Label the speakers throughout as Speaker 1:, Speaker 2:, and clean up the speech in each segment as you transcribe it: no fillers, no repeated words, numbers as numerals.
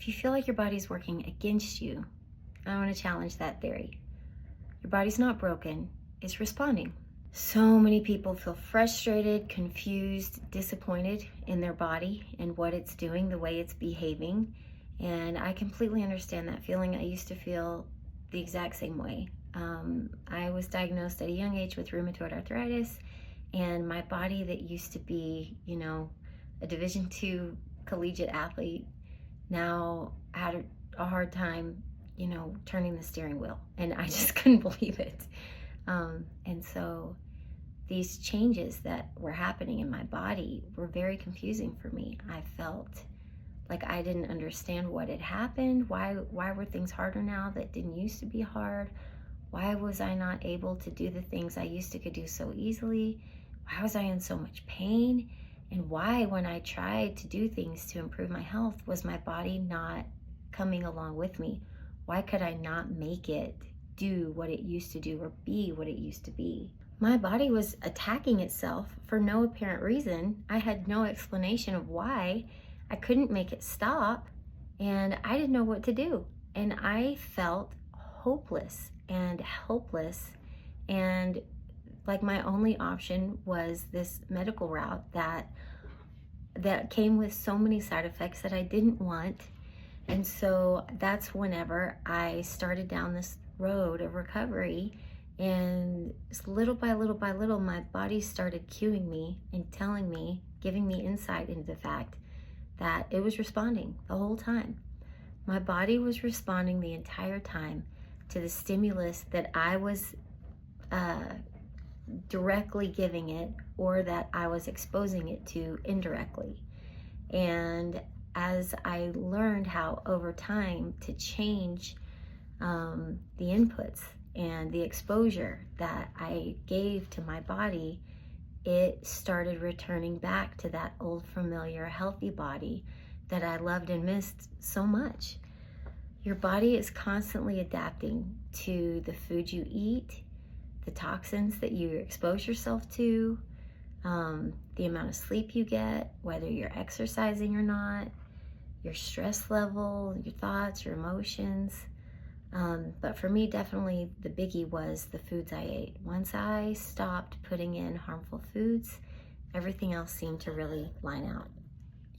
Speaker 1: If you feel like your body's working against you, I want to challenge that theory. Your body's not broken, it's responding. So many people feel frustrated, confused, disappointed in their body and what it's doing, the way it's behaving. And I completely understand that feeling. I used to feel the exact same way. I was diagnosed at a young age with rheumatoid arthritis, and my body that used to be, a Division II collegiate athlete, now had a hard time, turning the steering wheel. And I just couldn't believe it. And so these changes that were happening in my body were very confusing for me. I felt like I didn't understand what had happened. Why were things harder now that didn't used to be hard? Why was I not able to do the things I used to could do so easily? Why was I in so much pain? And why, when I tried to do things to improve my health, was my body not coming along with me? Why could I not make it do what it used to do or be what it used to be? My body was attacking itself for no apparent reason. I had no explanation of why. I couldn't make it stop, and I didn't know what to do. And I felt hopeless and helpless, and like my only option was this medical route that came with so many side effects that I didn't want. And so that's whenever I started down this road of recovery, and little by little by little, my body started cueing me and telling me, giving me insight into the fact that it was responding the whole time. My body was responding the entire time to the stimulus that I was directly giving it, or that I was exposing it to indirectly. And as I learned how over time to change the inputs and the exposure that I gave to my body, it started returning back to that old familiar healthy body that I loved and missed so much. Your body is constantly adapting to the food you eat, the toxins that you expose yourself to, the amount of sleep you get, whether you're exercising or not, your stress level, your thoughts, your emotions. But for me, definitely the biggie was the foods I ate. Once I stopped putting in harmful foods, everything else seemed to really line out.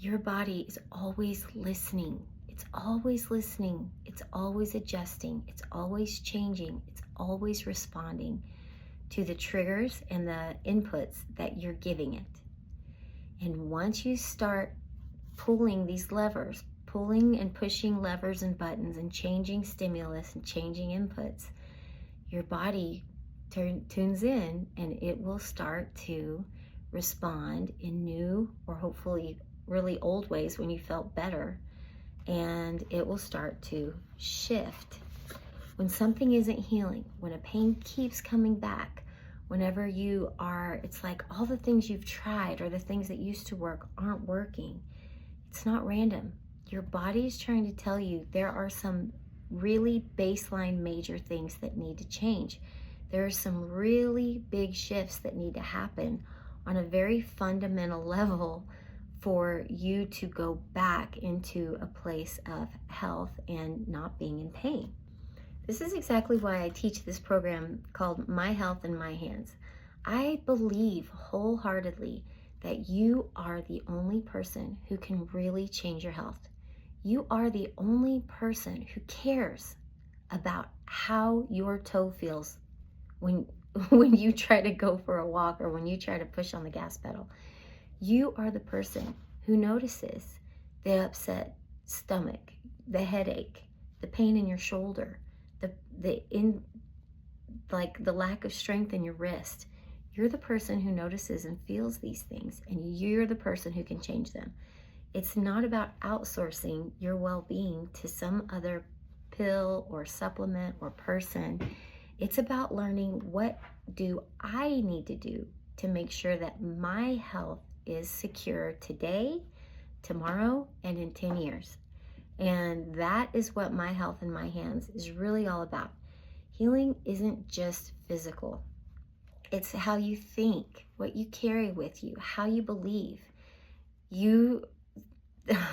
Speaker 1: Your body is always listening. It's always listening. It's always adjusting. It's always changing. It's always responding to the triggers and the inputs that you're giving it. And once you start pulling these levers, pulling and pushing levers and buttons and changing stimulus and changing inputs, your body tunes in, and it will start to respond in new, or hopefully really old ways when you felt better, and it will start to shift. When something isn't healing, when a pain keeps coming back, whenever you are, it's like all the things you've tried or the things that used to work aren't working. It's not random. Your body is trying to tell you there are some really baseline major things that need to change. There are some really big shifts that need to happen on a very fundamental level for you to go back into a place of health and not being in pain. This is exactly why I teach this program called My Health in My Hands. I believe wholeheartedly that you are the only person who can really change your health. You are the only person who cares about how your toe feels when you try to go for a walk or when you try to push on the gas pedal. You are the person who notices the upset stomach, the headache, the pain in your shoulder, the lack of strength in your wrist. You're the person who notices and feels these things, and you're the person who can change them. It's not about outsourcing your well-being to some other pill or supplement or person. It's about learning, what do I need to do to make sure that my health is secure today, tomorrow, and in 10 years. And that is what My Health in My Hands is really all about. Healing isn't just physical. It's how you think, what you carry with you, how you believe.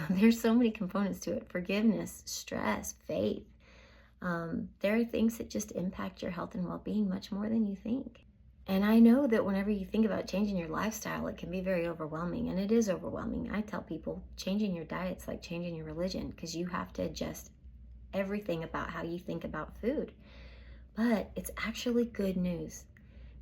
Speaker 1: there's so many components to it: forgiveness, stress, faith. There are things that just impact your health and well-being much more than you think. And I know that whenever you think about changing your lifestyle, it can be very overwhelming, and it is overwhelming. I tell people changing your diet's like changing your religion, because you have to adjust everything about how you think about food. But it's actually good news,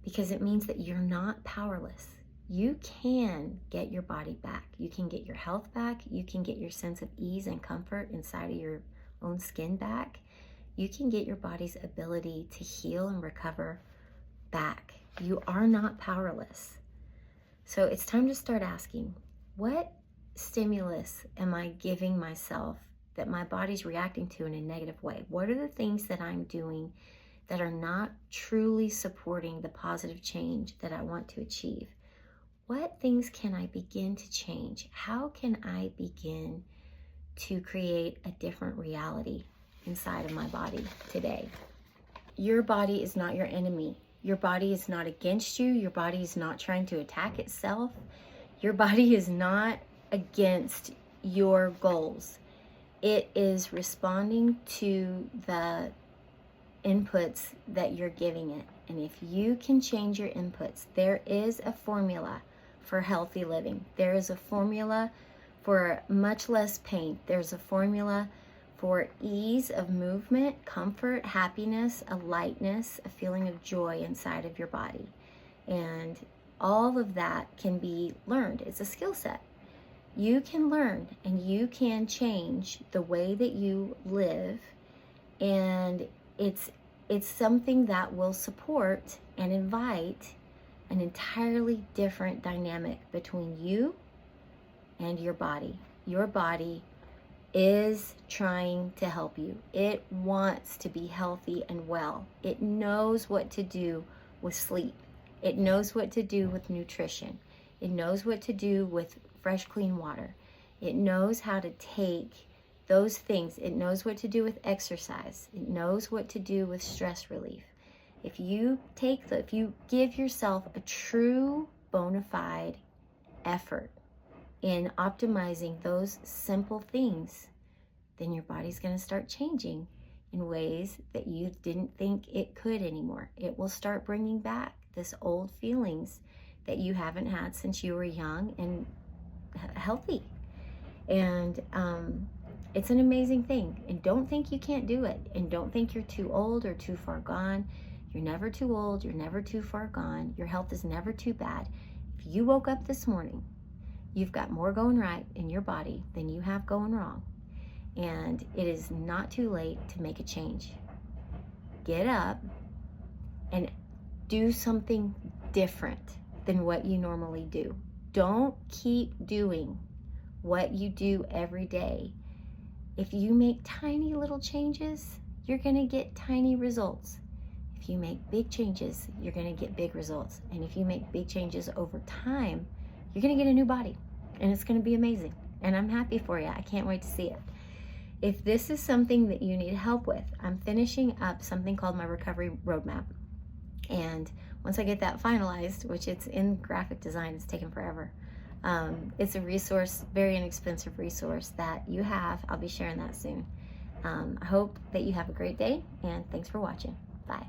Speaker 1: because it means that you're not powerless. You can get your body back. You can get your health back. You can get your sense of ease and comfort inside of your own skin back. You can get your body's ability to heal and recover back. You are not powerless. So it's time to start asking, what stimulus am I giving myself that my body's reacting to in a negative way? What are the things that I'm doing that are not truly supporting the positive change that I want to achieve? What things can I begin to change? How can I begin to create a different reality inside of my body today? Your body is not your enemy. Your body is not against you. Your body is not trying to attack itself. Your body is not against your goals. It is responding to the inputs that you're giving it. And if you can change your inputs, there is a formula for healthy living. There is a formula for much less pain. There's a formula for ease of movement, comfort, happiness, a lightness, a feeling of joy inside of your body. And all of that can be learned. It's a skill set. You can learn and you can change the way that you live, and it's something that will support and invite an entirely different dynamic between you and your body. Your body is trying to help you. It wants to be healthy and well. It knows what to do with sleep. It knows what to do with nutrition. It knows what to do with fresh, clean water. It knows how to take those things. It knows what to do with exercise. It knows what to do with stress relief. If you give yourself a true bona fide effort in optimizing those simple things, then your body's going to start changing in ways that you didn't think it could anymore. It will start bringing back this old feelings that you haven't had since you were young and healthy. And it's an amazing thing. And don't think you can't do it. And don't think you're too old or too far gone. You're never too old. You're never too far gone. Your health is never too bad. If you woke up this morning, you've got more going right in your body than you have going wrong. And it is not too late to make a change. Get up and do something different than what you normally do. Don't keep doing what you do every day. If you make tiny little changes, you're going to get tiny results. If you make big changes, you're going to get big results. And if you make big changes over time, you're going to get a new body, and it's going to be amazing. And I'm happy for you. I can't wait to see it. If this is something that you need help with, I'm finishing up something called my recovery roadmap. And once I get that finalized, which it's in graphic design, it's taken forever. It's a resource, very inexpensive resource that you have. I'll be sharing that soon. I hope that you have a great day, and thanks for watching. Bye.